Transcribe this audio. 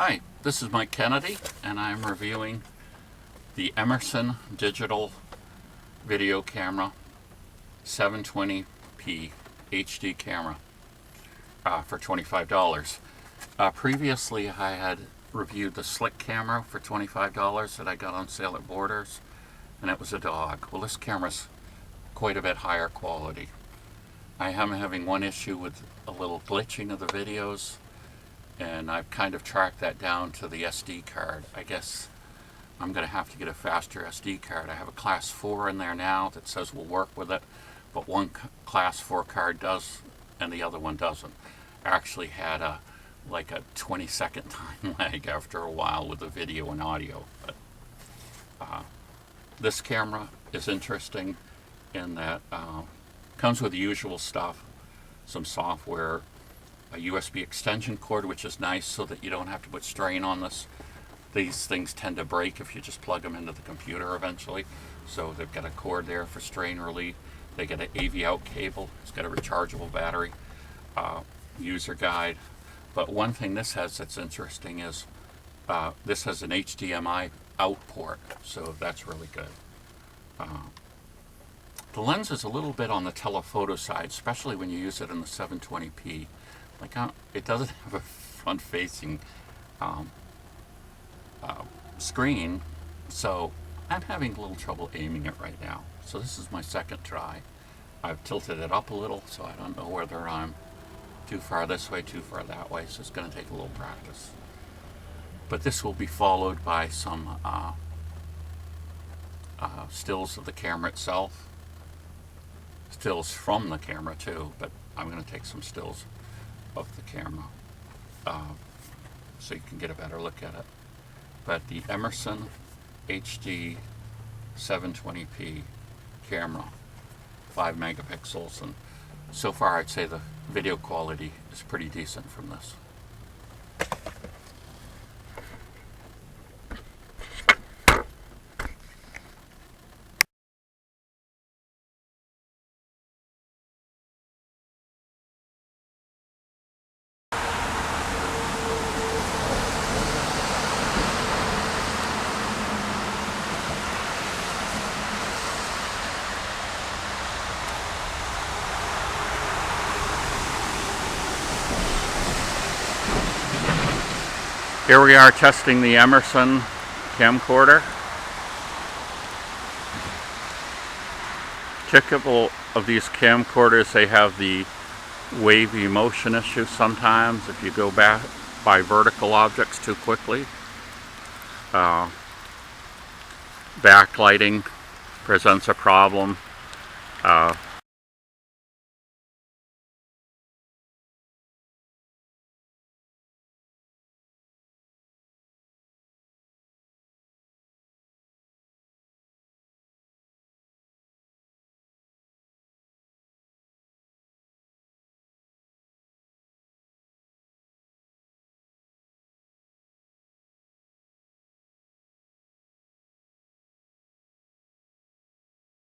Hi, this is Mike Kennedy, and I'm reviewing the Emerson digital video camera 720p HD camera for $25. Previously, I had reviewed the Slick camera for $25 that I got on sale at Borders, and it was a dog. Well, this camera's quite a bit higher quality. I am having one issue with a little glitching of the videos, and I've kind of tracked that down to the SD card. I guess I'm going to have to get a faster SD card. I have a class 4 in there now that says we'll work with it, but one class 4 card does and the other one doesn't. I actually had like a 20-second time lag after a while with the video and audio. But this camera is interesting in that comes with the usual stuff, some software, a USB extension cord, which is nice so that you don't have to put strain on this. These things tend to break if you just plug them into the computer eventually. So they've got a cord there for strain relief. They get an AV out cable. It's got a rechargeable battery, user guide. But one thing this has that's interesting is this has an Hdmi Out Port, so that's really good. The lens is a little bit on the telephoto side, especially when you use it in the 720p. Like it doesn't have a front-facing screen, so I'm having a little trouble aiming it right now. So this is my second try. I've tilted it up a little, so I don't know whether I'm too far this way, too far that way, so it's going to take a little practice. But this will be followed by some stills of the camera itself, stills from the camera too, but I'm going to take some stills of the camera so you can get a better look at it. But the Emerson HD 720p camera, 5 megapixels, and so far I'd say the video quality is pretty decent from this. Here we are testing the Emerson camcorder. Typical of these camcorders, they have the wavy motion issue sometimes if you go back by vertical objects too quickly. Backlighting presents a problem.